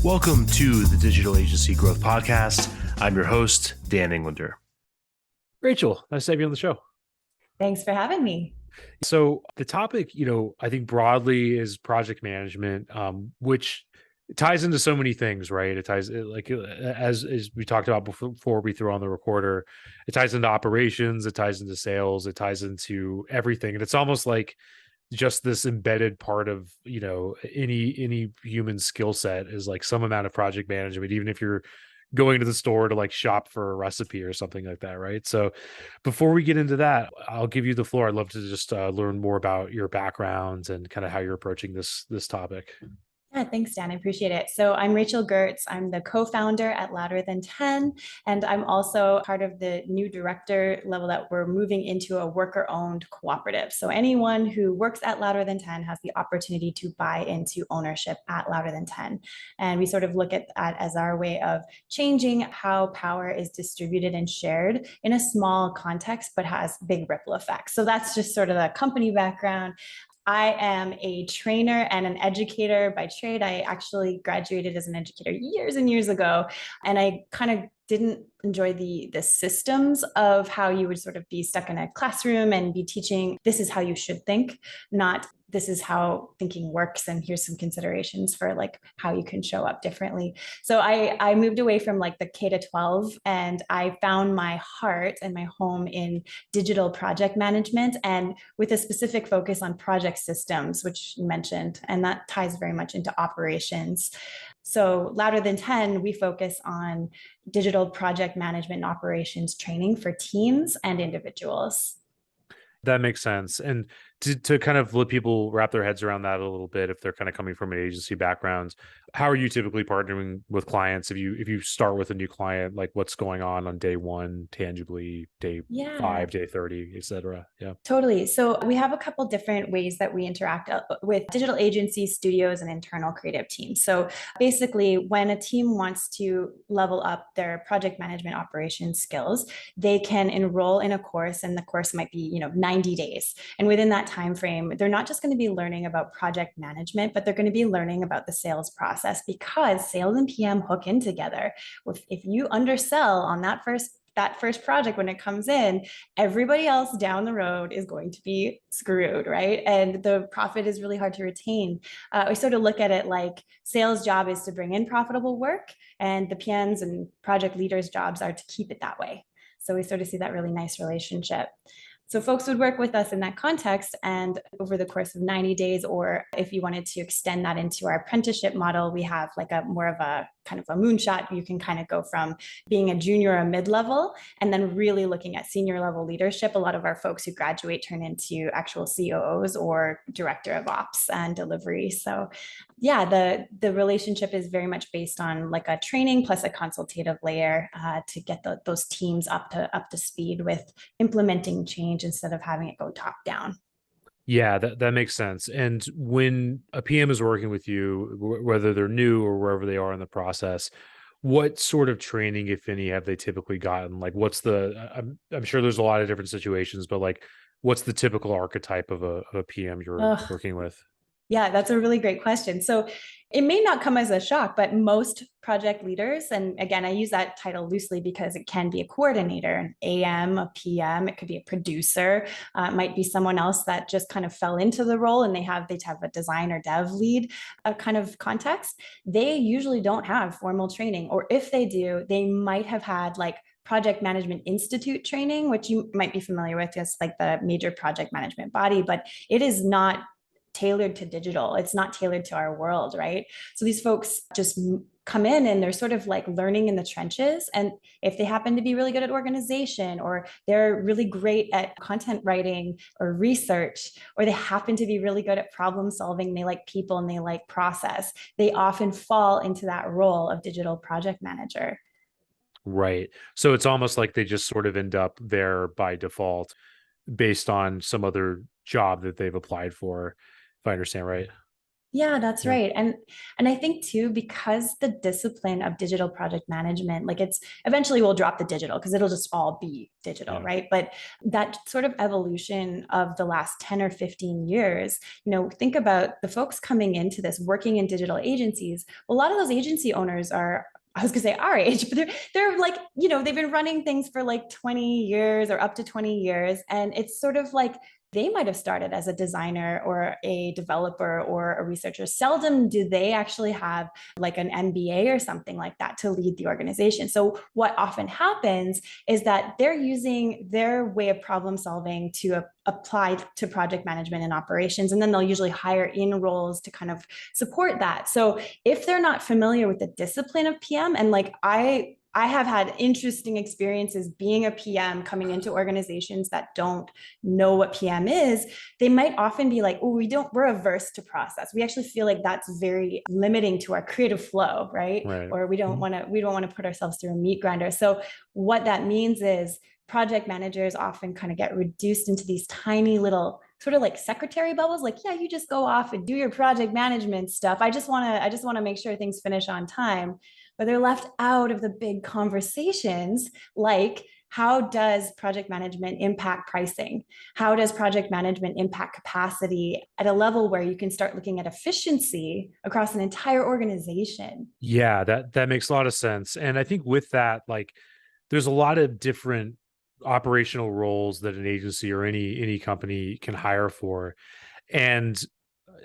Welcome to the Digital Agency Growth Podcast. I'm your host, Dan Englander. Rachel, nice to have you on the show. Thanks for having me. So the topic, I think broadly is project management, which ties into so many things, right? It ties as we talked about before we threw on the recorder. It ties into operations, it ties into sales, it ties into everything, and it's almost like just this embedded part of any human skill set is like some amount of project management, even if you're going to the store to like shop for a recipe or something like that, right? So before we get into that, I'll give you the floor. I'd love to just learn more about your background and kind of how you're approaching this topic. Yeah, thanks, Dan. I appreciate it. So I'm Rachel Gertz. I'm the co-founder at Louder Than 10, and I'm also part of the new director level that we're moving into a worker-owned cooperative. So anyone who works at Louder Than 10 has the opportunity to buy into ownership at Louder Than 10. And we sort of look at that as our way of changing how power is distributed and shared in a small context, but has big ripple effects. So that's just sort of the company background. I am a trainer and an educator by trade. I actually graduated as an educator years and years ago, and I kind of didn't enjoy the systems of how you would sort of be stuck in a classroom and be teaching, this is how you should think, not this is how thinking works, and here's some considerations for like how you can show up differently. So I moved away from like the K to 12, and I found my heart and my home in digital project management, and with a specific focus on project systems, which you mentioned, and that ties very much into operations. So Louder Than 10, we focus on digital project management and operations training for teams and individuals. That makes sense. And to kind of let people wrap their heads around that a little bit, if they're kind of coming from an agency background, how are you typically partnering with clients? If you start with a new client, like what's going on day one, tangibly, day 5, day 30, et cetera? Yeah. Totally. So we have a couple different ways that we interact with digital agencies, studios, and internal creative teams. So basically, when a team wants to level up their project management operations skills, they can enroll in a course, and the course might be 90 days. And within that time frame, they're not just going to be learning about project management, but they're going to be learning about the sales process, because sales and PM hook in together. If you undersell on that first project when it comes in, everybody else down the road is going to be screwed, right? And the profit is really hard to retain. We sort of look at it like sales job is to bring in profitable work, and the PMs and project leaders' jobs are to keep it that way. So we sort of see that really nice relationship. So folks would work with us in that context, and over the course of 90 days, or if you wanted to extend that into our apprenticeship model, we have like a more of a kind of a moonshot. You can kind of go from being a junior or mid-level and then really looking at senior level leadership. A lot of our folks who graduate turn into actual COOs or director of ops and delivery. So yeah, the relationship is very much based on like a training plus a consultative layer to get those teams up to speed with implementing change instead of having it go top down. Yeah, that makes sense. And when a PM is working with you, whether they're new or wherever they are in the process, what sort of training, if any, have they typically gotten? Like, I'm sure there's a lot of different situations, but like, what's the typical archetype of a PM you're working with? Yeah, that's a really great question. So it may not come as a shock, but most project leaders, and again, I use that title loosely because it can be a coordinator, an AM, a PM, it could be a producer, it might be someone else that just kind of fell into the role and they have a design or dev lead kind of context. They usually don't have formal training, or if they do, they might have had like Project Management Institute training, which you might be familiar with, just like the major project management body, but it is not tailored to digital. It's not tailored to our world, right? So these folks just come in and they're sort of like learning in the trenches. And if they happen to be really good at organization, or they're really great at content writing or research, or they happen to be really good at problem solving, and they like people and they like process, they often fall into that role of digital project manager. Right. So it's almost like they just sort of end up there by default based on some other job that they've applied for, if I understand right. Yeah, that's Yeah. right. And I think too, because the discipline of digital project management, like it's eventually we'll drop the digital because it'll just all be digital, Yeah. right? But that sort of evolution of the last 10 or 15 years, think about the folks coming into this working in digital agencies. A lot of those agency owners are, I was gonna say our age, but they're like, they've been running things for like 20 years or up to 20 years. And it's sort of like they might have started as a designer or a developer or a researcher. Seldom do they actually have like an MBA or something like that to lead the organization. So what often happens is that they're using their way of problem solving to apply to project management and operations. And then they'll usually hire in roles to kind of support that. So if they're not familiar with the discipline of PM, and like I have had interesting experiences being a PM coming into organizations that don't know what PM is. They might often be like, oh, we're averse to process. We actually feel like that's very limiting to our creative flow, right? Right. Or we don't want to put ourselves through a meat grinder. So what that means is project managers often kind of get reduced into these tiny little sort of like secretary bubbles, like, yeah, you just go off and do your project management stuff. I just want to make sure things finish on time. But they're left out of the big conversations, like how does project management impact pricing? How does project management impact capacity at a level where you can start looking at efficiency across an entire organization? Yeah, that makes a lot of sense. And I think with that, like there's a lot of different operational roles that an agency or any company can hire for. And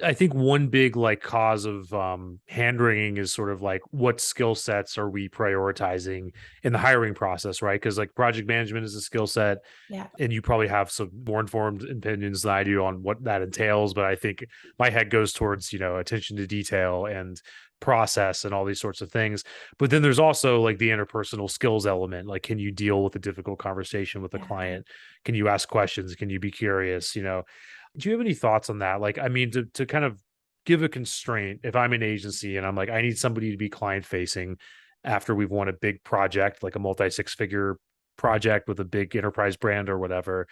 I think one big like cause of hand wringing is sort of like what skill sets are we prioritizing in the hiring process, right? Because like project management is a skill set, Yeah. and you probably have some more informed opinions than I do on what that entails. But I think my head goes towards attention to detail and process and all these sorts of things. But then there's also like the interpersonal skills element. Like, can you deal with a difficult conversation with a Yeah. client? Can you ask questions? Can you be curious? Do you have any thoughts on that? Like, I mean, to kind of give a constraint, if I'm an agency and I'm like, I need somebody to be client facing after we've won a big project, like a multi six figure project with a big enterprise brand or whatever,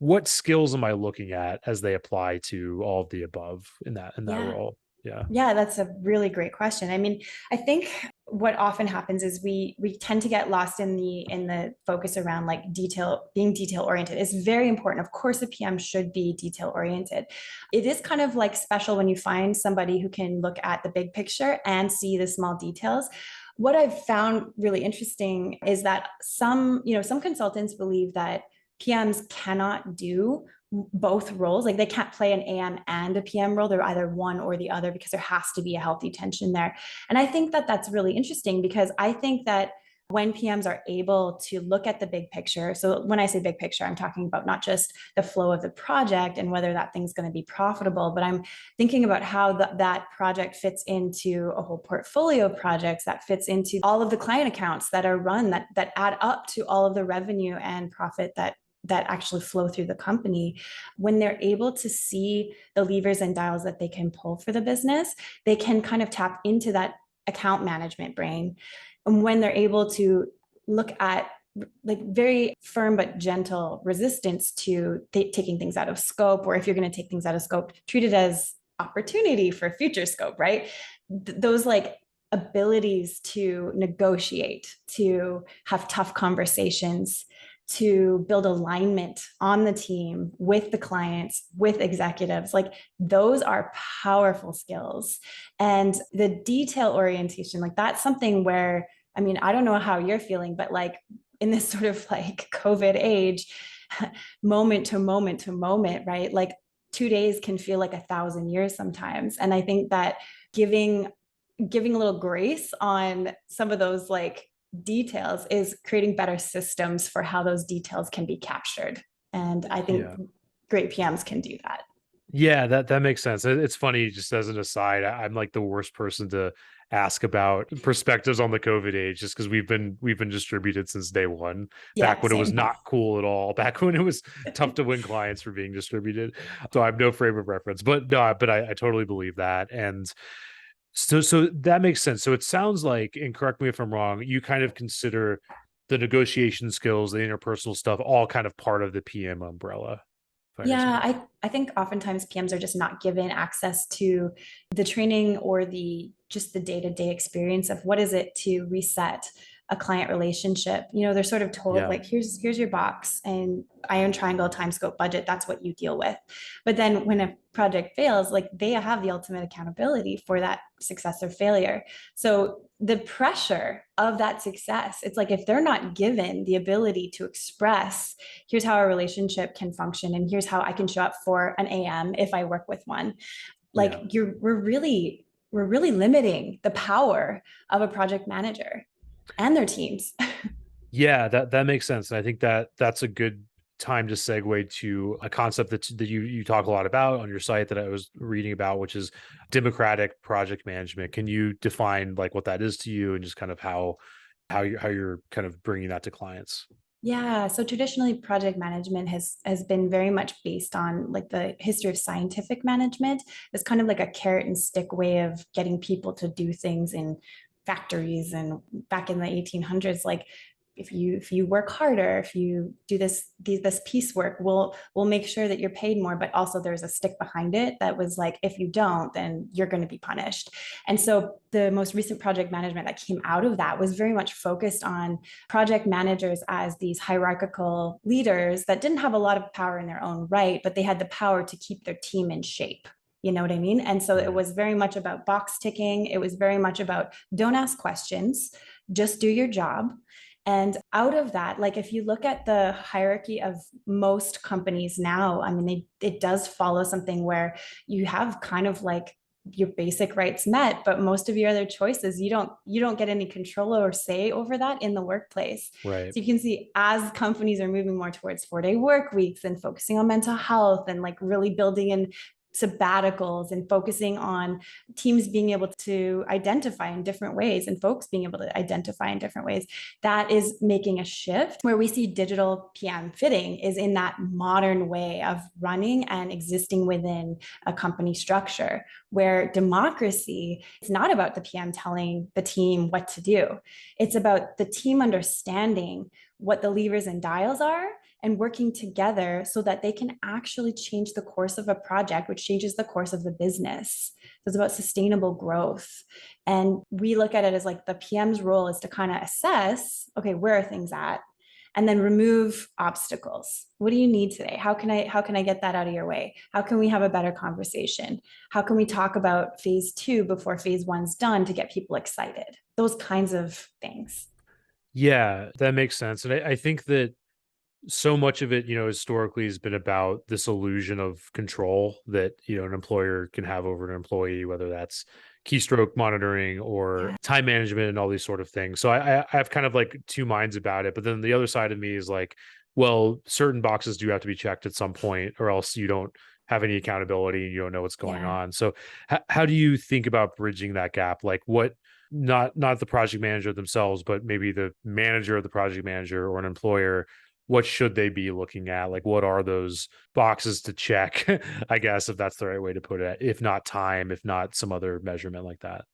what skills am I looking at as they apply to all of the above in that Yeah. role? Yeah. Yeah, that's a really great question. I mean, I think what often happens is we tend to get lost in the focus around like being detail oriented. It's very important. Of course, a PM should be detail oriented. It is kind of like special when you find somebody who can look at the big picture and see the small details. What I've found really interesting is that some consultants believe that PMs cannot do both roles. Like they can't play an AM and a PM role. They're either one or the other because there has to be a healthy tension there. And I think that that's really interesting because I think that when PMs are able to look at the big picture, so when I say big picture, I'm talking about not just the flow of the project and whether that thing's going to be profitable, but I'm thinking about how that project fits into a whole portfolio of projects, that fits into all of the client accounts that are run, that add up to all of the revenue and profit that actually flow through the company. When they're able to see the levers and dials that they can pull for the business, they can kind of tap into that account management brain. And when they're able to look at like very firm but gentle resistance to taking things out of scope, or if you're going to take things out of scope, treat it as opportunity for future scope, right? Those like abilities to negotiate, to have tough conversations, to build alignment on the team with the clients, with executives. Like those are powerful skills. And the detail orientation, like that's something where, I mean, I don't know how you're feeling, but like in this sort of like COVID age, moment to moment to moment, right? Like 2 days can feel like 1,000 years sometimes. And I think that giving a little grace on some of those like details is creating better systems for how those details can be captured. And I think Yeah. great PMs can do that. Yeah, that makes sense. It's funny, just as an aside, I'm like the worst person to ask about perspectives on the COVID age, just because we've been distributed since day one, back Yeah, when it was same. not cool at all, back when it was tough to win clients for being distributed. So I have no frame of reference, but no, but I totally believe that. And so that makes sense. So it sounds like, and correct me if I'm wrong, you kind of consider the negotiation skills, the interpersonal stuff, all kind of part of the PM umbrella. Yeah, I think oftentimes PMs are just not given access to the training or the just the day-to-day experience of what is it to reset a client relationship. They're sort of told Yeah. like, here's your box and iron triangle time scope budget, that's what you deal with. But then when a project fails, like they have the ultimate accountability for that success or failure. So the pressure of that success, it's like if they're not given the ability to express, here's how our relationship can function and here's how I can show up for an AM if I work with one, like we're really limiting the power of a project manager and their teams. Yeah, that makes sense. And I think that's a good time to segue to a concept that you talk a lot about on your site that I was reading about, which is democratic project management. Can you define like what that is to you and just kind of how you're kind of bringing that to clients? Yeah, so traditionally project management has been very much based on like the history of scientific management. It's kind of like a carrot and stick way of getting people to do things in factories. And back in the 1800s, like if you work harder, if you do this piecework, we'll make sure that you're paid more. But also there's a stick behind it that was like, if you don't, then you're going to be punished. And so the most recent project management that came out of that was very much focused on project managers as these hierarchical leaders that didn't have a lot of power in their own right, but they had the power to keep their team in shape. You know what I mean? And so it Right. was very much about box ticking. It was very much about don't ask questions, just do your job. And out of that, like if you look at the hierarchy of most companies now, I mean, it does follow something where you have kind of like your basic rights met, but most of your other choices you don't get any control or say over that in the workplace. Right. So you can see as companies are moving more towards 4-day work weeks and focusing on mental health and like really building in sabbaticals and focusing on teams being able to identify in different ways and folks being able to identify in different ways, that is making a shift where we see digital PM fitting is in that modern way of running and existing within a company structure where democracy is not about the PM telling the team what to do. It's about the team understanding what the levers and dials are and working together so that they can actually change the course of a project, which changes the course of the business. So it's about sustainable growth. And we look at it as like the PM's role is to kind of assess, okay, where are things at? And then remove obstacles. What do you need today? How can I get that out of your way? How can we have a better conversation? How can we talk about phase 2 before phase 1's done to get people excited? Those kinds of things. Yeah, that makes sense. And I think that so much of it, historically has been about this illusion of control that, an employer can have over an employee, whether that's keystroke monitoring or Yeah. time management and all these sort of things. So I have kind of like two minds about it. But then the other side of me is like, well, certain boxes do have to be checked at some point, or else you don't have any accountability and you don't know what's going Yeah. on. So how do you think about bridging that gap? Like what, not the project manager themselves, but maybe the manager of the project manager or an employer, what should they be looking at? Like, what are those boxes to check? I guess if that's the right way to put it, if not time, if not some other measurement like that.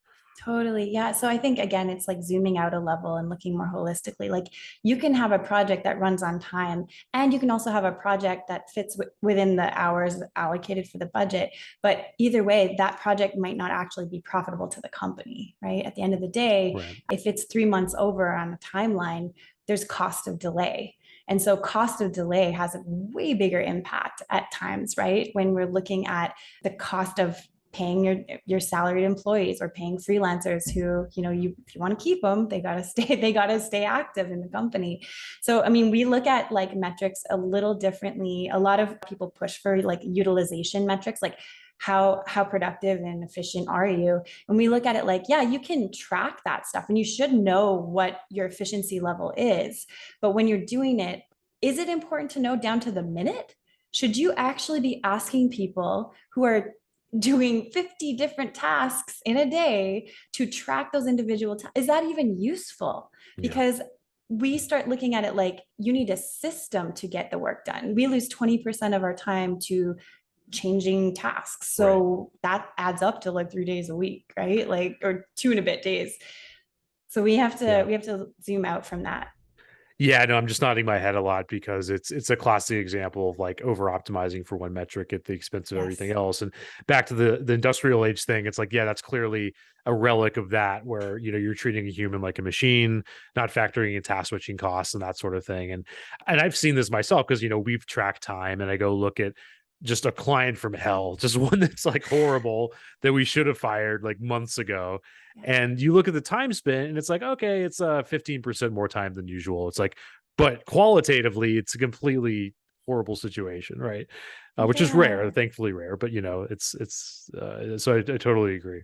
Totally. Yeah. So I think again, it's like zooming out a level and looking more holistically. Like you can have a project that runs on time, and you can also have a project that fits within the hours allocated for the budget. But either way, that project might not actually be profitable to the company, right? At the end of the day, Right. if it's 3 months over on a timeline, there's cost of delay. And so cost of delay has a way bigger impact at times, right? When we're looking at the cost of paying your salaried employees or paying freelancers who, if you want to keep them, they got to stay active in the company. So I mean, we look at like metrics a little differently. A lot of people push for like utilization metrics, like how productive and efficient are you? And we look at it like, yeah, you can track that stuff and you should know what your efficiency level is. But when you're doing it, is it important to know down to the minute? Should you actually be asking people who are doing 50 different tasks in a day to track those individual is that even useful? Yeah. Because we start looking at it like you need a system to get the work done. We lose 20% of our time to changing tasks, Right. so that adds up to like 3 days a week, right? Like, or 2 and a bit days. So we have to Yeah. we have to zoom out from that. Yeah, no, I'm just nodding my head a lot because it's a classic example of like over optimizing for one metric at the expense of everything Yes. else. And back to the industrial age thing, it's like, yeah, that's clearly a relic of that, where you're treating a human like a machine, not factoring in task switching costs and that sort of thing. And I've seen this myself because we've tracked time, and I go look at just a client from hell, just one that's like horrible that we should have fired like months ago. Yeah. And you look at the time spent and it's like, okay, it's 15% more time than usual. It's like, but qualitatively, it's a completely horrible situation, right? Which is rare, Yeah. thankfully rare, but so I totally agree.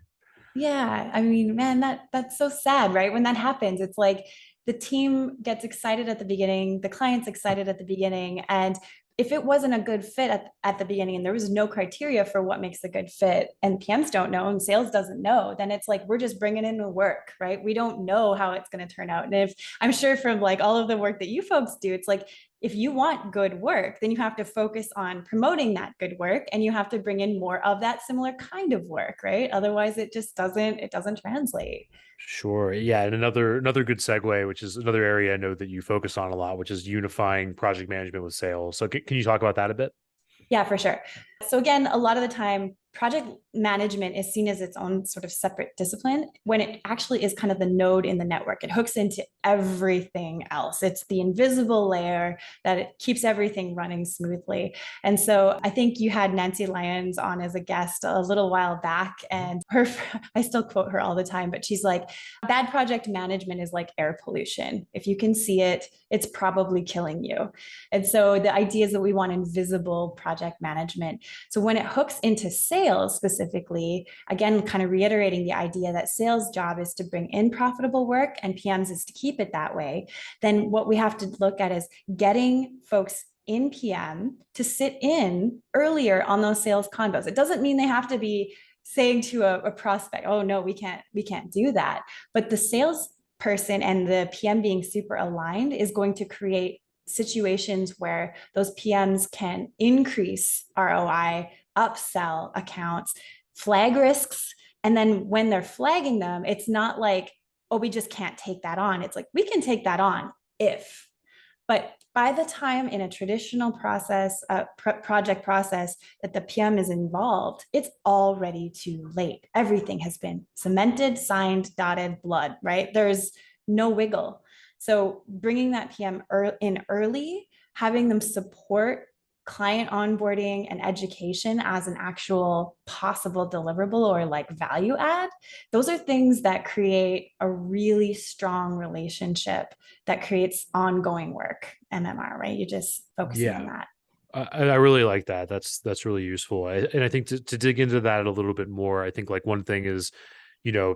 Yeah, I mean, man, that's so sad, right? When that happens, it's like the team gets excited at the beginning, the client's excited at the beginning, and if it wasn't a good fit at the beginning and there was no criteria for what makes a good fit, and PMs don't know and sales doesn't know, then it's like we're just bringing in the work, right? We don't know how it's going to turn out. And if I'm sure from like all of the work that you folks do, it's like if you want good work, then you have to focus on promoting that good work and you have to bring in more of that similar kind of work, right? Otherwise it doesn't translate. Sure. Yeah. And another good segue, which is another area I know that you focus on a lot, which is unifying project management with sales. So can you talk about that a bit? Yeah, for sure. So again, a lot of the time, project management is seen as its own sort of separate discipline when it actually is kind of the node in the network. It hooks into everything else. It's the invisible layer that it keeps everything running smoothly. And so I think you had Nancy Lyons on as a guest a little while back, and her, I still quote her all the time, but she's like, bad project management is like air pollution. If you can see it, it's probably killing you. And so the idea is that we want invisible project management. So when it hooks into sales specifically, again, kind of reiterating the idea that sales job is to bring in profitable work and PMs is to keep it that way, then what we have to look at is getting folks in PM to sit in earlier on those sales convos. It doesn't mean they have to be saying to a prospect, oh no, we can't do that. But the sales person and the PM being super aligned is going to create situations where those PMs can increase ROI, upsell accounts, flag risks. And then when they're flagging them, it's not like, oh, we just can't take that on. It's like, we can take that on if. But by the time in a traditional process, project process, that the PM is involved, it's already too late. Everything has been cemented, signed, dotted, blood, right? There's no wiggle. So bringing that PM in early, having them support client onboarding and education as an actual possible deliverable or like value add, those are things that create a really strong relationship that creates ongoing work, MMR, right? You're just focusing on Yeah. that. I really like that. That's really useful. And I think to dig into that a little bit more, I think like one thing is,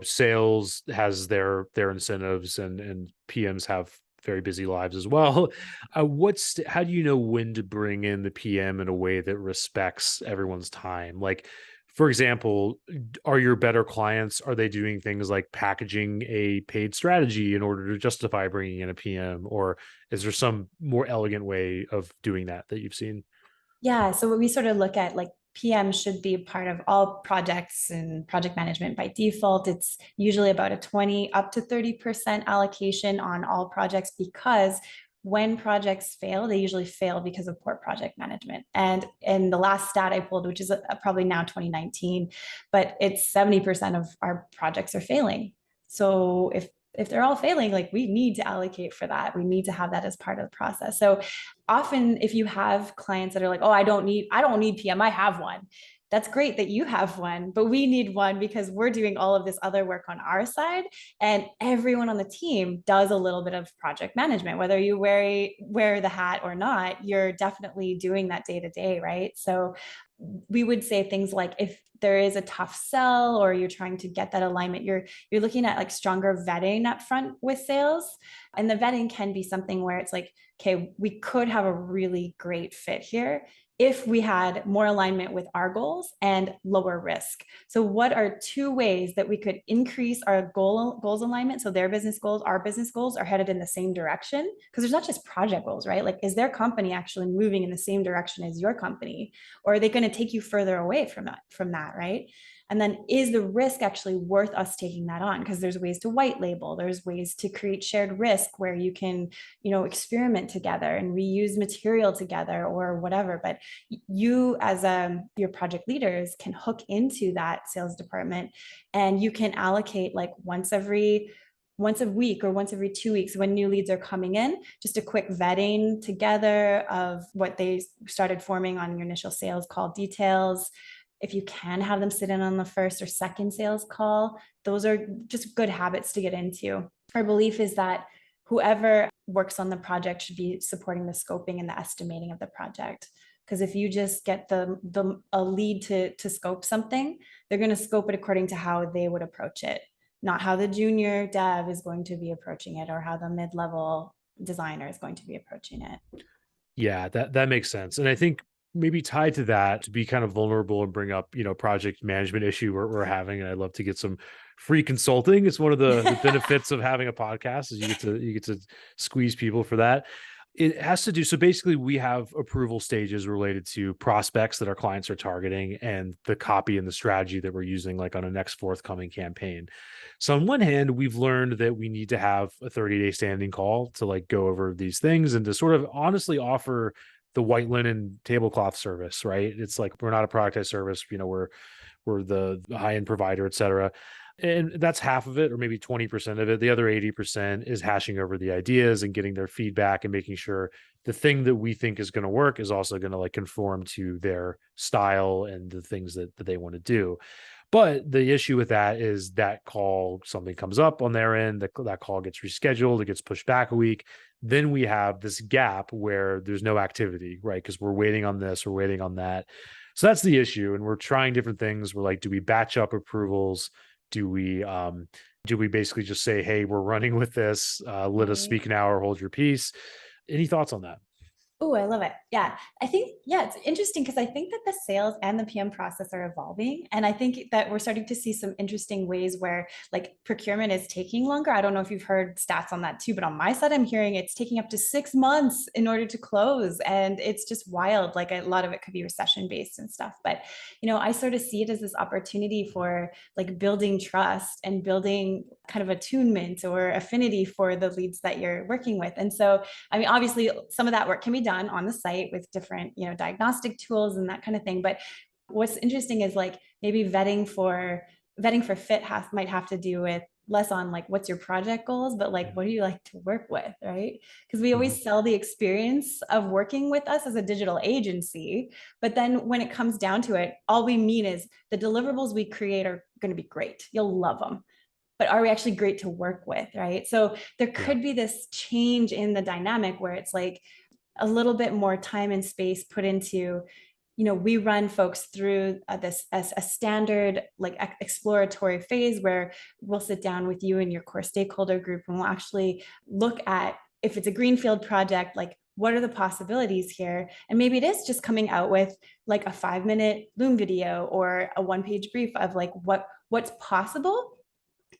sales has their incentives, and PMs have very busy lives as well. How do you know when to bring in the PM in a way that respects everyone's time? Like, for example, are your better clients, are they doing things like packaging a paid strategy in order to justify bringing in a PM, or is there some more elegant way of doing that you've seen? Yeah, so what we sort of look at, like PM should be a part of all projects and project management by default. It's usually about a 20 up to 30% allocation on all projects because when projects fail, they usually fail because of poor project management. And in the last stat I pulled, which is probably now 2019, but it's 70% of our projects are failing. So if they're all failing, like we need to allocate for that. We need to have that as part of the process. So often if you have clients that are like, oh, I don't need PM, I have one. That's great that you have one, but we need one because we're doing all of this other work on our side. And everyone on the team does a little bit of project management, whether you wear the hat or not, you're definitely doing that day to day, right? So we would say things like if there is a tough sell or you're trying to get that alignment, you're looking at like stronger vetting up front with sales. And the vetting can be something where it's like, okay, we could have a really great fit here. if we had more alignment with our goals and lower risk. So what are two ways that we could increase our goals alignment? So their business goals, our business goals are headed in the same direction, because there's not just project goals, right? Like, is their company actually moving in the same direction as your company? Or are they going to take you further away from that, right? And then is the risk actually worth us taking that on? Because there's ways to white label, there's ways to create shared risk where you can, experiment together and reuse material together or whatever. But you as your project leaders can hook into that sales department, and you can allocate like once a week or once every 2 weeks when new leads are coming in, just a quick vetting together of what they started forming on your initial sales call details. If you can have them sit in on the first or second sales call, those are just good habits to get into. Our belief is that whoever works on the project should be supporting the scoping and the estimating of the project. Because if you just get a lead to scope something, they're going to scope it according to how they would approach it, not how the junior dev is going to be approaching it or how the mid-level designer is going to be approaching it. Yeah, that makes sense. And I think maybe tied to that, to be kind of vulnerable and bring up, project management issue we're having. And I'd love to get some free consulting. It's one of the benefits of having a podcast is you get to squeeze people for that. It has to do, so basically we have approval stages related to prospects that our clients are targeting and the copy and the strategy that we're using like on a next forthcoming campaign. So on one hand, we've learned that we need to have a 30-day standing call to like go over these things and to sort of honestly offer the white linen tablecloth service, right? It's like, we're not a productized service, we're the high-end provider, et cetera. And that's half of it, or maybe 20% of it. The other 80% is hashing over the ideas and getting their feedback and making sure the thing that we think is going to work is also going to like conform to their style and the things that they want to do. But the issue with that is that call, something comes up on their end, that call gets rescheduled, it gets pushed back a week. Then we have this gap where there's no activity, right? Because we're waiting on this, we're waiting on that. So that's the issue. And we're trying different things. We're like, do we batch up approvals? Do we basically just say, hey, we're running with this, let us speak now or hold your peace? Any thoughts on that? Oh, I love it. Yeah. I think, it's interesting because I think that the sales and the PM process are evolving. And I think that we're starting to see some interesting ways where like procurement is taking longer. I don't know if you've heard stats on that too, but on my side, I'm hearing it's taking up to 6 months in order to close. And it's just wild. Like a lot of it could be recession based and stuff. But, I sort of see it as this opportunity for like building trust and building kind of attunement or affinity for the leads that you're working with. And so, I mean, obviously some of that work can be done on the site with different, diagnostic tools and that kind of thing. But what's interesting is like maybe vetting for fit might have to do with less on like what's your project goals, but like what do you like to work with, right? Because we always sell the experience of working with us as a digital agency, but then when it comes down to it, all we mean is the deliverables we create are going to be great. You'll love them. But are we actually great to work with, right? So there could be this change in the dynamic where it's like a little bit more time and space put into, we run folks through this as a standard like exploratory phase where we'll sit down with you and your core stakeholder group and we'll actually look at, if it's a greenfield project, like what are the possibilities here? And maybe it is just coming out with like a 5-minute Loom video or a 1-page brief of like what's possible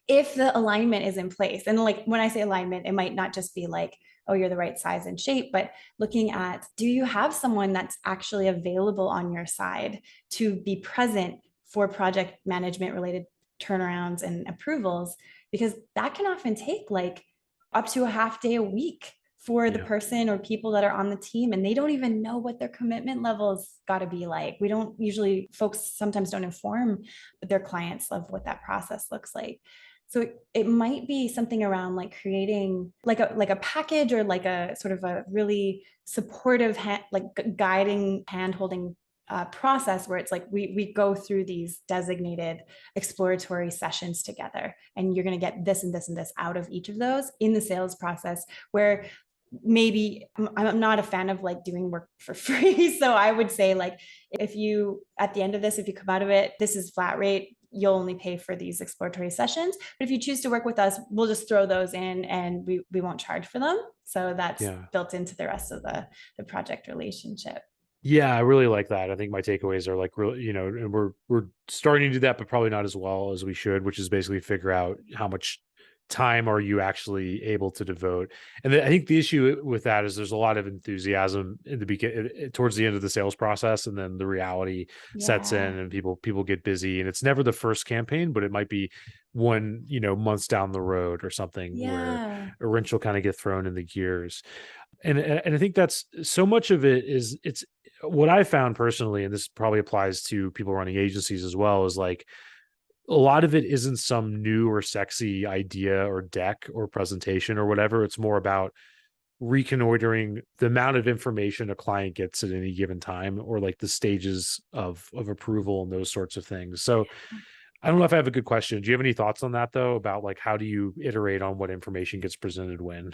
if the alignment is in place. And like when I say alignment, it might not just be like, oh, you're the right size and shape, but looking at, do you have someone that's actually available on your side to be present for project management related turnarounds and approvals? Because that can often take like up to a half day a week for the person or people that are on the team, and they don't even know what their commitment levels got to be like. We don't usually, folks sometimes don't inform their clients of what that process looks like. So it might be something around like creating like a package or like a sort of a really supportive like guiding hand-holding process where it's like we go through these designated exploratory sessions together, and you're going to get this and this and this out of each of those in the sales process, where maybe I'm not a fan of like doing work for free. So I would say like, if you, at the end of this, if you come out of it, this is flat rate, you'll only pay for these exploratory sessions. But if you choose to work with us, we'll just throw those in and we won't charge for them. So that's built into the rest of the project relationship. Yeah, I really like that. I think my takeaways are like really, and we're starting to do that, but probably not as well as we should, which is basically figure out how much time are you actually able to devote. And I think the issue with that is there's a lot of enthusiasm in the beginning, towards the end of the sales process, and then the reality sets in, Yeah. and people get busy, and it's never the first campaign, but it might be one, months down the road or something where Yeah. a wrench will kind of get thrown in the gears. And I think that's so much of it is it's what I found personally, and this probably applies to people running agencies as well, is like a lot of it isn't some new or sexy idea or deck or presentation or whatever. It's more about reconnoitering the amount of information a client gets at any given time, or like the stages of approval and those sorts of things. So I don't know if I have a good question. Do you have any thoughts on that though, about like how do you iterate on what information gets presented when?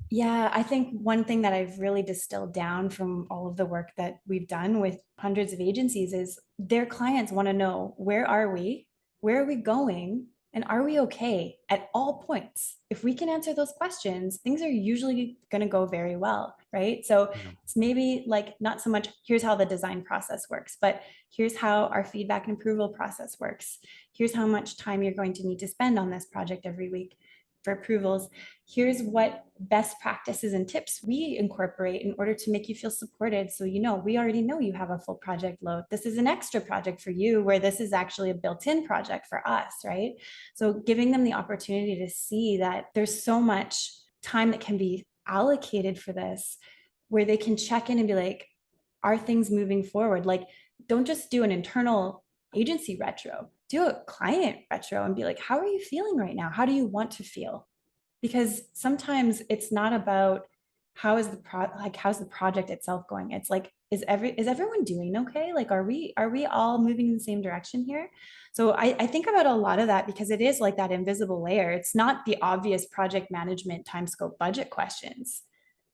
Yeah, I think one thing that I've really distilled down from all of the work that we've done with hundreds of agencies is their clients want to know, where are we? Where are we going? And are we okay at all points? If we can answer those questions, things are usually going to go very well, right? So Yeah. it's maybe like not so much here's how the design process works, but here's how our feedback and approval process works. Here's how much time you're going to need to spend on this project every week for approvals. Here's what best practices and tips we incorporate in order to make you feel supported. So, we already know you have a full project load. This is an extra project for you, where this is actually a built-in project for us, right? So giving them the opportunity to see that there's so much time that can be allocated for this, where they can check in and be like, are things moving forward? Like, don't just do an internal agency retro, do a client retro and be like, how are you feeling right now? How do you want to feel? Because sometimes it's not about how's the project itself going. It's like, is everyone doing okay? Like, are we all moving in the same direction here? So I think about a lot of that, because it is like that invisible layer. It's not the obvious project management time scope budget questions.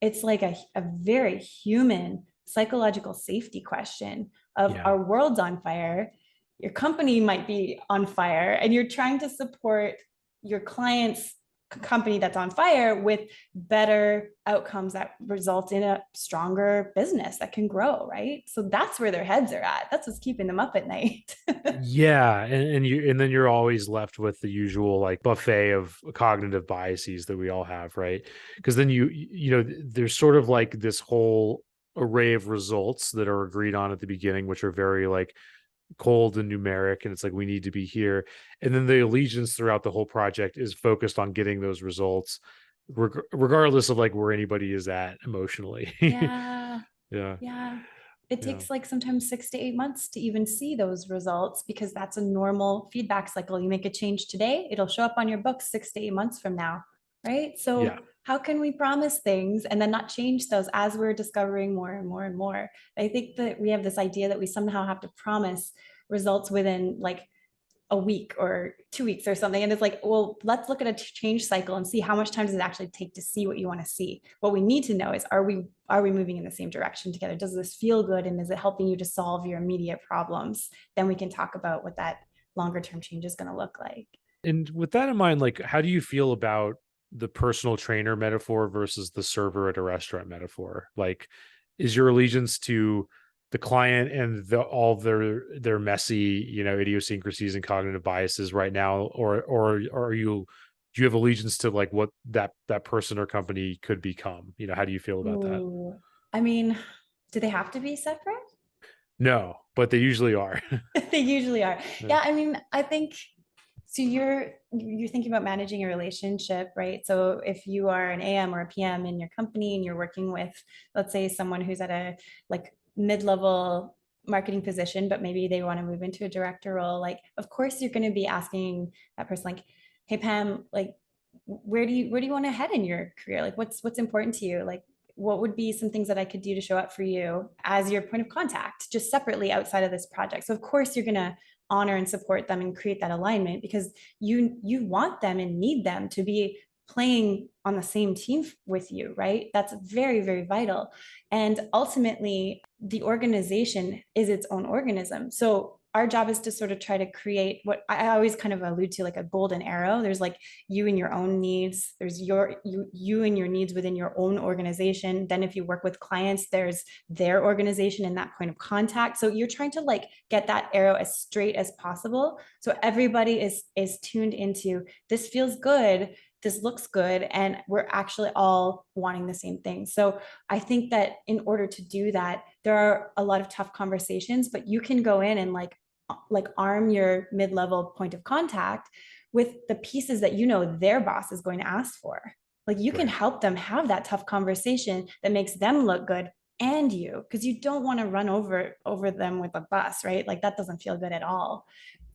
It's like a very human psychological safety question of, Yeah. our world's on fire, your company might be on fire, and you're trying to support your client's company that's on fire with better outcomes that result in a stronger business that can grow, right? So that's where their heads are at. That's what's keeping them up at night. Yeah, and then you're always left with the usual like buffet of cognitive biases that we all have, right? Because then there's sort of like this whole array of results that are agreed on at the beginning, which are very like cold and numeric, and it's like we need to be here. And then the allegiance throughout the whole project is focused on getting those results, regardless of like where anybody is at emotionally. Yeah. Yeah, Yeah. It yeah, takes like sometimes 6 to 8 months to even see those results, because that's a normal feedback cycle. You make a change today, it'll show up on your books 6 to 8 months from now, right? yeah. So how can we promise things and then not change those as we're discovering more and more and more? I think that we have this idea that we somehow have to promise results within like a week or 2 weeks or something. And it's like, well, let's look at a change cycle and see how much time does it actually take to see what you want to see. What we need to know is, are we moving in the same direction together? Does this feel good? And is it helping you to solve your immediate problems? Then we can talk about what that longer term change is going to look like. And with that in mind, like, how do you feel about the personal trainer metaphor versus the server at a restaurant metaphor? Like, is your allegiance to the client and all their messy, idiosyncrasies and cognitive biases right now, or are you do you have allegiance to like what that person or company could become? How do you feel about that? Ooh, I mean, do they have to be separate? No, but they usually are. They usually are. Yeah. Yeah, I mean, I think so. You're thinking about managing a relationship, right? So if you are an AM or a PM in your company and you're working with, let's say, someone who's at a like mid-level marketing position, but maybe they want to move into a director role, like of course you're going to be asking that person, like, hey Pam, like where do you want to head in your career? Like what's important to you? Like what would be some things that I could do to show up for you as your point of contact, just separately outside of this project? So of course you're going to honor and support them and create that alignment, because you want them and need them to be playing on the same team with you, right? That's very, very vital. And ultimately, the organization is its own organism. So our job is to sort of try to create what I always kind of allude to, like a golden arrow. There's like you and your own needs. There's you and your needs within your own organization. Then if you work with clients, there's their organization and that point of contact. So you're trying to like get that arrow as straight as possible. So everybody is tuned into, this feels good, this looks good, and we're actually all wanting the same thing. So I think that in order to do that, there are a lot of tough conversations, but you can go in and like arm your mid-level point of contact with the pieces that you know their boss is going to ask for. Like you can help them have that tough conversation that makes them look good and you, because you don't want to run over them with a bus, right? Like that doesn't feel good at all.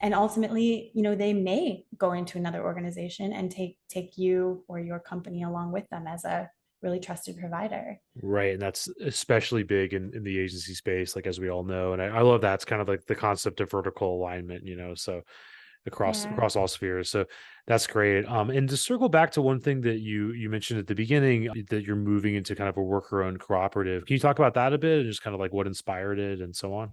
And ultimately, you know, they may go into another organization and take you or your company along with them as a really trusted provider. Right. And that's especially big in the agency space, like as we all know. And I love that's kind of like the concept of vertical alignment, so Yeah. across all spheres. So that's great. And to circle back to one thing that you mentioned at the beginning, that you're moving into kind of a worker-owned cooperative. Can you talk about that a bit and just kind of like what inspired it and so on?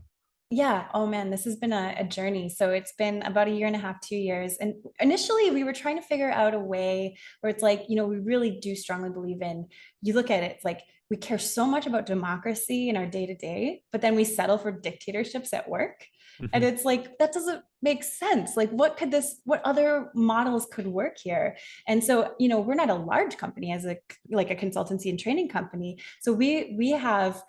Yeah. Oh man, this has been a journey. So it's been about a year and a half, 2 years. And initially we were trying to figure out a way where it's like, you know, we really do strongly believe in, you look at it, it's like we care so much about democracy in our day to day, but then we settle for dictatorships at work. And Mhm. it's like, that doesn't make sense. Like what other models could work here? And so, you know, we're not a large company as like a consultancy and training company. So we have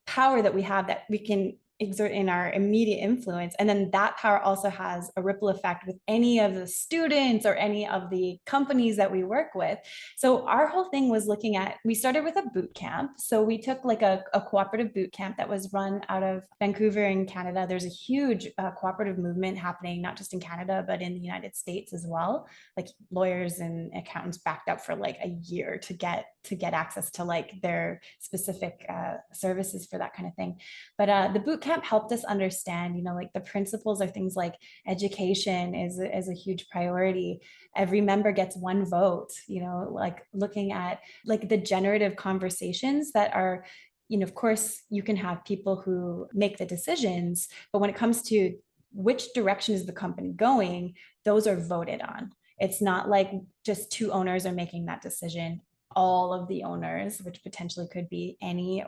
power that we have that we can exert in our immediate influence. And then that power also has a ripple effect with any of the students or any of the companies that we work with. So our whole thing was looking at, we started with a boot camp. So we took like a cooperative boot camp that was run out of Vancouver in Canada. There's a huge cooperative movement happening, not just in Canada, but in the United States as well. Like lawyers and accountants backed up for like a year to get access to like their specific services for that kind of thing. But the boot camp helped us understand, you know, like the principles are things like education is a huge priority. Every member gets one vote, you know, like looking at like the generative conversations that are, you know, of course you can have people who make the decisions, but when it comes to which direction is the company going, those are voted on. It's not like just two owners are making that decision. All of the owners, which potentially could be any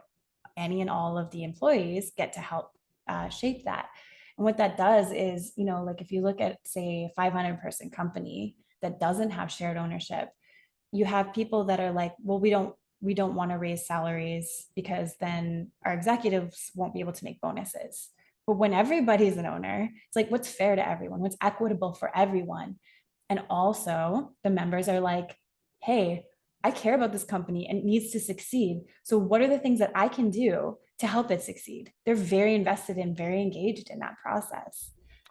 and all of the employees, get to help shape that. And what that does is, you know, like if you look at, say, a 500-person company that doesn't have shared ownership, you have people that are like, well, we don't want to raise salaries because then our executives won't be able to make bonuses. But when everybody's an owner, it's like, what's fair to everyone? What's equitable for everyone? And also the members are like, hey, I care about this company and it needs to succeed. So what are the things that I can do to help it succeed? They're very invested and very engaged in that process.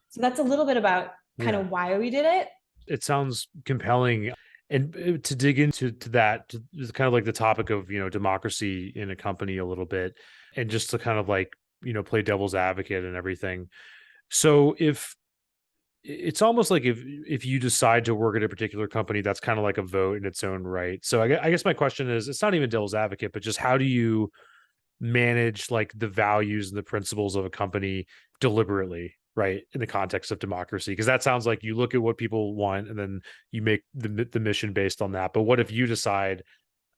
So that's a little bit about kind Yeah. of why we did it. It sounds compelling. And to dig into that, kind of like the topic of, democracy in a company a little bit, and just to kind of like, play devil's advocate and everything. So if it's almost like if you decide to work at a particular company, that's kind of like a vote in its own right. So I guess my question is, it's not even devil's advocate, but just how do you manage like the values and the principles of a company deliberately, right, in the context of democracy? Because that sounds like you look at what people want and then you make the mission based on that. But what if you decide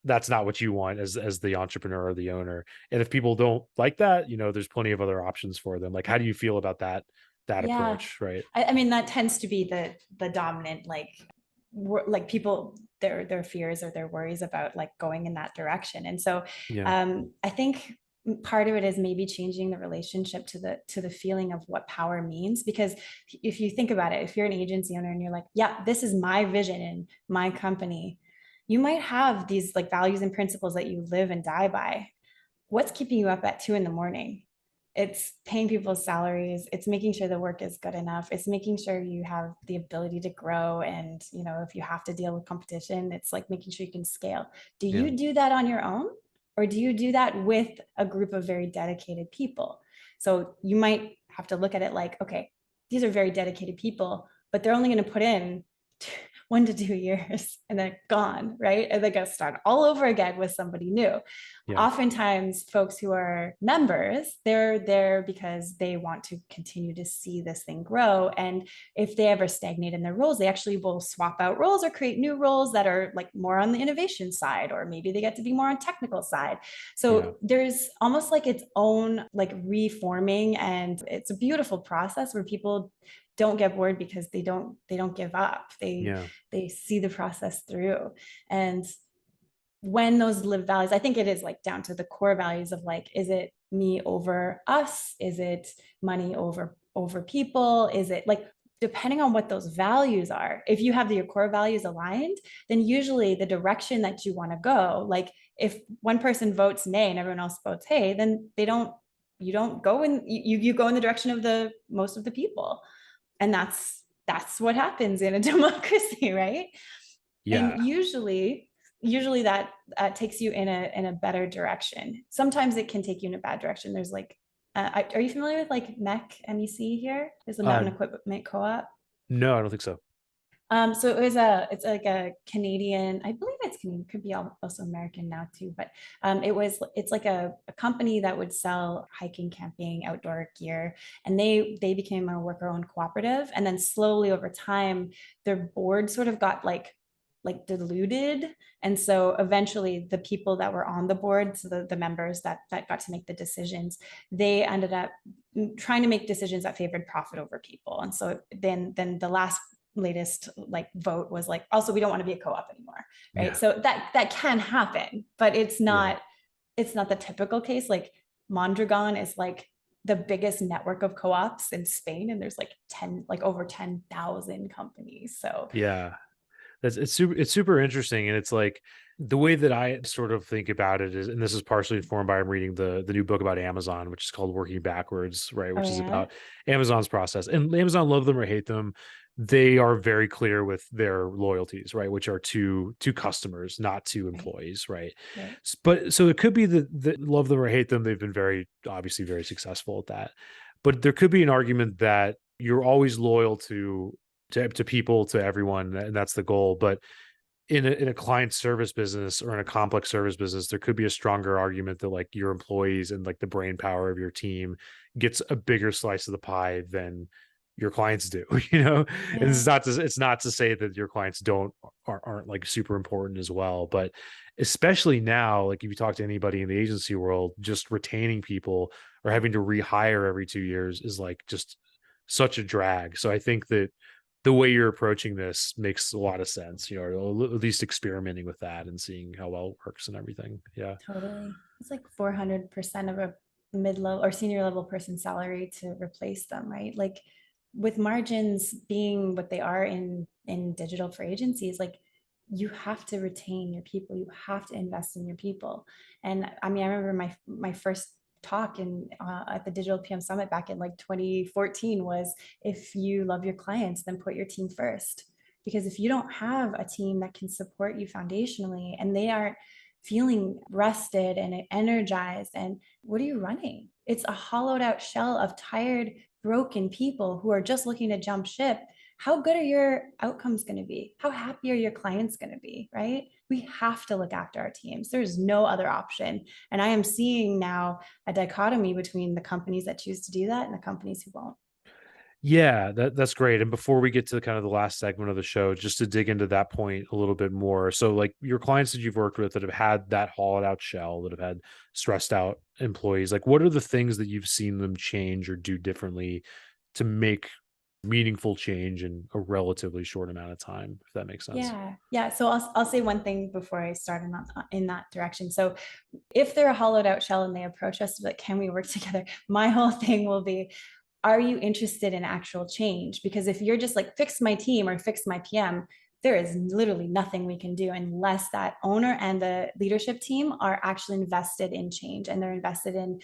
that's not what you want as the entrepreneur or the owner? And if people don't like that, there's plenty of other options for them. Like, how do you feel about that Yeah. approach, right? I mean, that tends to be the dominant, like people, their fears or their worries about like going in that direction. And so Yeah. I think part of it is maybe changing the relationship to the feeling of what power means. Because if you think about it, if you're an agency owner and you're like, yeah, this is my vision in my company, you might have these like values and principles that you live and die by. What's keeping you up at 2 a.m? It's paying people's salaries. It's making sure the work is good enough. It's making sure you have the ability to grow. And, you know, if you have to deal with competition, it's like making sure you can scale. Do Yeah. you do that on your own? Or do you do that with a group of very dedicated people? So you might have to look at it like, okay, these are very dedicated people, but they're only going to put in 1 to 2 years and then gone, right? And they got to start all over again with somebody new. Yeah. Oftentimes, folks who are members, they're there because they want to continue to see this thing grow. And if they ever stagnate in their roles, they actually will swap out roles or create new roles that are like more on the innovation side, or maybe they get to be more on technical side. So there's almost like its own like reforming, and it's a beautiful process where people don't get bored because they don't give up. They see the process through. And when those lived values, I think it is like down to the core values of like, is it me over us? Is it money over people? Is it like, depending on what those values are, if you have your core values aligned, then usually the direction that you want to go, like if one person votes nay and everyone else votes hey, then you don't go in, you go in the direction of the most of the people. And that's what happens in a democracy, right? Yeah. And usually that takes you in a better direction. Sometimes it can take you in a bad direction. There's like, are you familiar with like MEC here? There's a Mountain Equipment Co-op. No, I don't think so. So it's like a Canadian, I believe it's Canadian, could be also American now too, but it's like a company that would sell hiking, camping, outdoor gear, and they became a worker-owned cooperative, and then slowly over time, their board sort of got like diluted, and so eventually the people that were on the board, so the members that got to make the decisions, they ended up trying to make decisions that favored profit over people, and so then the latest like vote was like, also we don't want to be a co-op anymore, right? So that can happen, but it's not the typical case. Like Mondragon is like the biggest network of co-ops in Spain, and there's like over 10,000 companies. So it's super interesting. And it's like the way that I sort of think about it is, and this is partially informed by I'm reading the new book about Amazon, which is called Working Backwards, right? Which is about Amazon's process. And Amazon, love them or hate them, they are very clear with their loyalties, right? Which are to customers, not to employees, right? But so it could be that love them or hate them, they've been obviously very successful at that. But there could be an argument that you're always loyal to people, to everyone, and that's the goal. But in a client service business or in a complex service business, there could be a stronger argument that like your employees and like the brain power of your team gets a bigger slice of the pie than your clients do, and it's not to say that your clients aren't like super important as well, but especially now, like if you talk to anybody in the agency world, just retaining people or having to rehire every 2 years is like just such a drag. So I think that the way you're approaching this makes a lot of sense, or at least experimenting with that and seeing how well it works and everything. Yeah. Totally. It's like 400% of a mid-level or senior level person's salary to replace them, right? Like with margins being what they are in digital for agencies, like you have to retain your people, you have to invest in your people. And I mean, I remember my first talk at the Digital PM Summit back in like 2014 was, if you love your clients, then put your team first. Because if you don't have a team that can support you foundationally and they aren't feeling rested and energized, and what are you running? It's a hollowed out shell of tired, broken people who are just looking to jump ship. How good are your outcomes going to be? How happy are your clients going to be, right? We have to look after our teams. There's no other option. And I am seeing now a dichotomy between the companies that choose to do that and the companies who won't. Yeah, that's great. And before we get to kind of the last segment of the show, just to dig into that point a little bit more. So like your clients that you've worked with that have had that hollowed out shell, that have had stressed out employees, like what are the things that you've seen them change or do differently to make meaningful change in a relatively short amount of time, if that makes sense? Yeah. So I'll say one thing before I start in that direction. So if they're a hollowed out shell and they approach us like, can we work together? My whole thing will be, are you interested in actual change? Because if you're just like, fix my team or fix my PM, there is literally nothing we can do unless that owner and the leadership team are actually invested in change, and they're invested in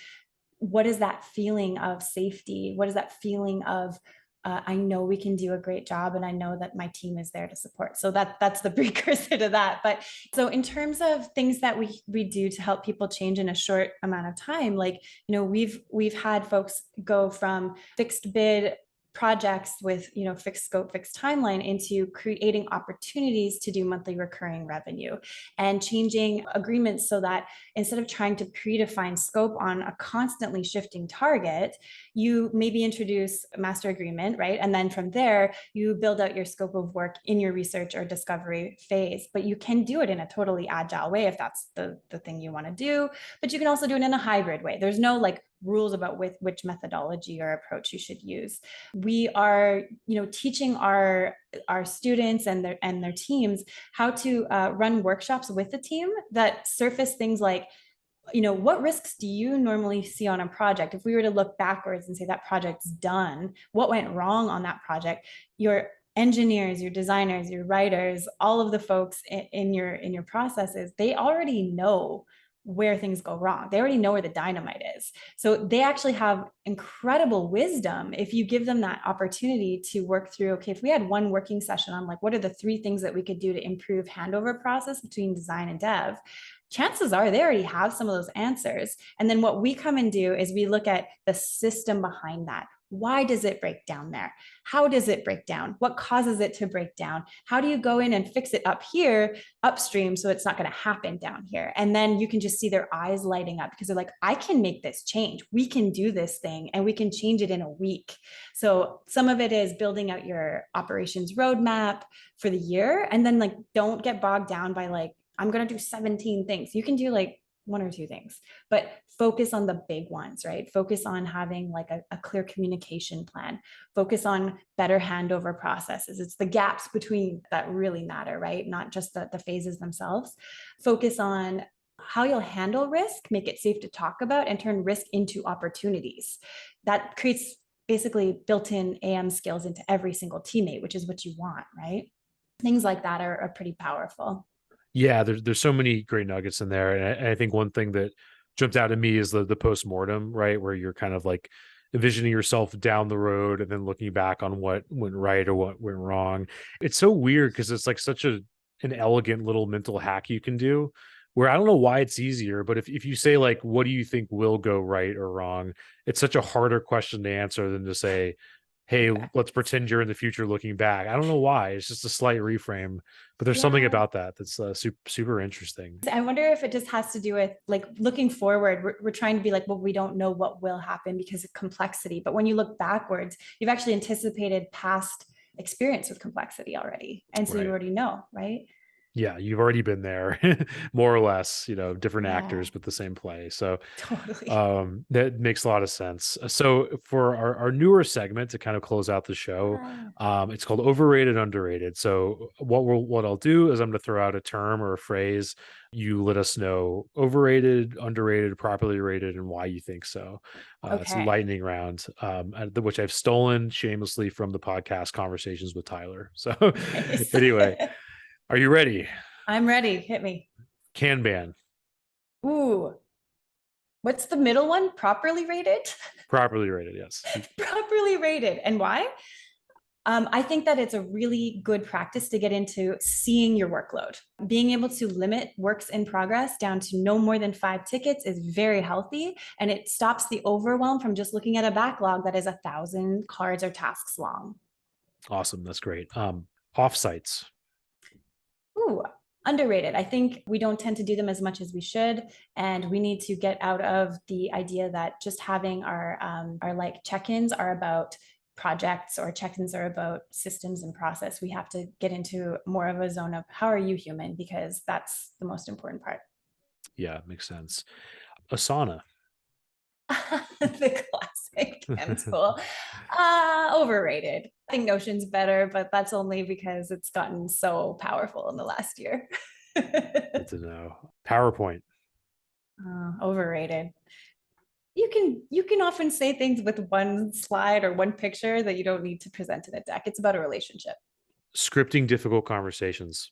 what is that feeling of safety? What is that feeling of I know we can do a great job, and I know that my team is there to support. So that's the precursor to that. But so in terms of things that we do to help people change in a short amount of time, like, we've had folks go from fixed bid projects with fixed scope, fixed timeline into creating opportunities to do monthly recurring revenue, and changing agreements so that instead of trying to predefine scope on a constantly shifting target, you maybe introduce a master agreement, right? And then from there, you build out your scope of work in your research or discovery phase. But you can do it in a totally agile way if that's the thing you want to do. But you can also do it in a hybrid way. There's no like rules about which methodology or approach you should use. We are, teaching our students and their teams how to run workshops with the team that surface things like, what risks do you normally see on a project? If we were to look backwards and say that project's done, what went wrong on that project? Your engineers, your designers, your writers, all of the folks in your processes, they already know where things go wrong. They already know where the dynamite is. So they actually have incredible wisdom if you give them that opportunity to work through, okay, if we had one working session on like, what are the 3 things that we could do to improve handover process between design and dev? Chances are they already have some of those answers. And then what we come and do is we look at the system behind that. Why does it break down there? How does it break down? What causes it to break down? How do you go in and fix it up here, upstream, so it's not going to happen down here? And then you can just see their eyes lighting up because they're like, I can make this change. We can do this thing and we can change it in a week. So some of it is building out your operations roadmap for the year. And then like, don't get bogged down by like, I'm going to do 17 things. You can do like 1 or 2 things, but focus on the big ones, right? Focus on having like a clear communication plan, focus on better handover processes. It's the gaps between that really matter, right? Not just the phases themselves. Focus on how you'll handle risk, make it safe to talk about, and turn risk into opportunities. That creates basically built-in AM skills into every single teammate, which is what you want, right? Things like that are pretty powerful. Yeah, there's so many great nuggets in there, and I think one thing that jumped out at me is the postmortem, right, where you're kind of like envisioning yourself down the road and then looking back on what went right or what went wrong. It's so weird because it's like such an elegant little mental hack you can do. Where I don't know why it's easier, but if you say like, what do you think will go right or wrong? It's such a harder question to answer than to say, hey, let's pretend you're in the future looking back. I don't know why. It's just a slight reframe, but there's something about that that's super interesting. I wonder if it just has to do with like looking forward. We're trying to be like, well, we don't know what will happen because of complexity. But when you look backwards, you've actually anticipated past experience with complexity already. And so you already know, right? Yeah, you've already been there, more or less, different actors, but the same play. So totally. that makes a lot of sense. So for our newer segment to kind of close out the show, it's called Overrated Underrated. So what I'll do is I'm going to throw out a term or a phrase. You let us know overrated, underrated, properly rated, and why you think so. It's a lightning round, which I've stolen shamelessly from the podcast Conversations with Tyler. So anyway. Are you ready? I'm ready. Hit me. Kanban. Ooh. What's the middle one? Properly rated? Properly rated, yes. Properly rated. And why? I think that it's a really good practice to get into seeing your workload. Being able to limit works in progress down to no more than 5 tickets is very healthy, and it stops the overwhelm from just looking at a backlog that is 1,000 cards or tasks long. Awesome. That's great. Offsites. Ooh, underrated. I think we don't tend to do them as much as we should, and we need to get out of the idea that just having our like check-ins are about projects or check-ins are about systems and process. We have to get into more of a zone of how are you human, because that's the most important part. Yeah, makes sense. Asana. The classic cancel. Overrated. I think Notion's better, but that's only because it's gotten so powerful in the last year. Good to know. PowerPoint. Overrated. You can often say things with one slide or one picture that you don't need to present in a deck. It's about a relationship. Scripting difficult conversations.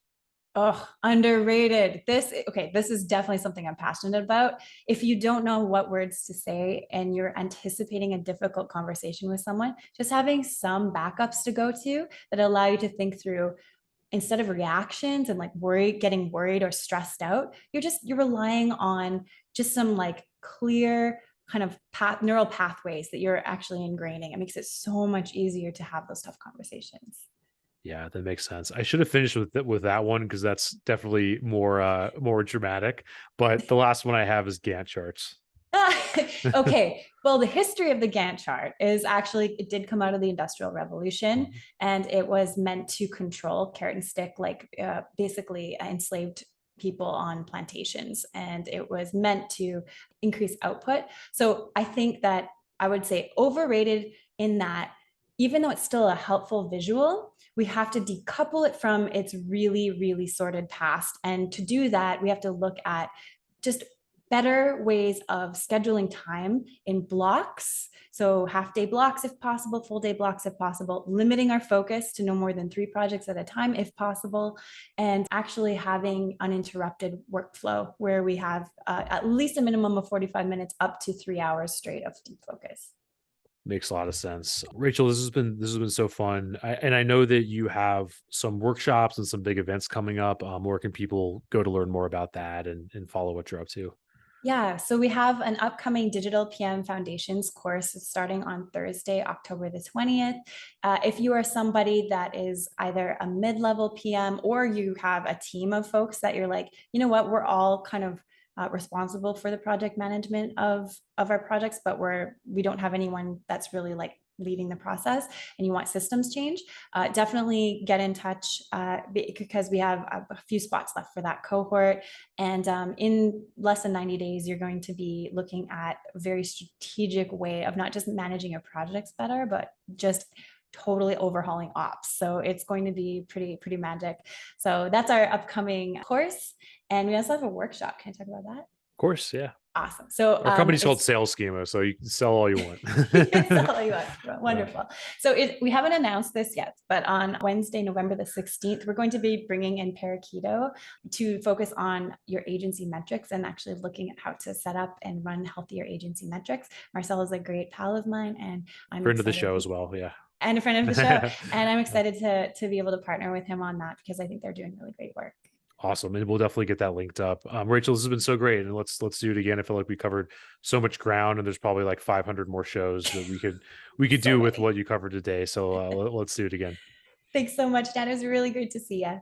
Oh, underrated. This is definitely something I'm passionate about. If you don't know what words to say and you're anticipating a difficult conversation with someone, just having some backups to go to that allow you to think through, instead of reactions and like getting worried or stressed out, you're relying on just some like clear, kind of neural pathways that you're actually ingraining. It makes it so much easier to have those tough conversations. Yeah, that makes sense. I should have finished with that one because that's definitely more dramatic. But the last one I have is Gantt charts. Okay, well, the history of the Gantt chart is actually, it did come out of the Industrial Revolution, and it was meant to control carrot and stick, like basically enslaved people on plantations, and it was meant to increase output. So I think that I would say overrated in that, even though it's still a helpful visual, we have to decouple it from its really, really sorted past. And to do that, we have to look at just better ways of scheduling time in blocks. So half-day blocks if possible, full-day blocks if possible, limiting our focus to no more than 3 projects at a time if possible, and actually having uninterrupted workflow where we have at least a minimum of 45 minutes up to 3 hours straight of deep focus. Makes a lot of sense. Rachel, this has been so fun. And I know that you have some workshops and some big events coming up. Where can people go to learn more about that and follow what you're up to? Yeah, so we have an upcoming Digital PM Foundations course starting on Thursday, October the 20th. If you are somebody that is either a mid-level PM or you have a team of folks that you're like, you know what, we're all kind of responsible for the project management of our projects, but we don't have anyone that's really like leading the process, and you want systems change, definitely get in touch because we have a few spots left for that cohort. And in less than 90 days, you're going to be looking at a very strategic way of not just managing your projects better, but just totally overhauling ops. So it's going to be pretty magic. So that's our upcoming course. And we also have a workshop. Can I talk about that? Of course, yeah. Awesome. So Our company's called Sales Schema, so you can sell all you want. sell all you want. Wonderful. So we haven't announced this yet, but on Wednesday, November the 16th, we're going to be bringing in Parakeeto to focus on your agency metrics and actually looking at how to set up and run healthier agency metrics. Marcel is a great pal of mine, and I'm friend of the show as well. Yeah. And a friend of the show. And I'm excited to be able to partner with him on that because I think they're doing really great work. Awesome. And we'll definitely get that linked up. Rachel, this has been so great. And let's do it again. I feel like we covered so much ground and there's probably like 500 more shows that we could do with what you covered today. So let's do it again. Thanks so much, Dan. It was really great to see you.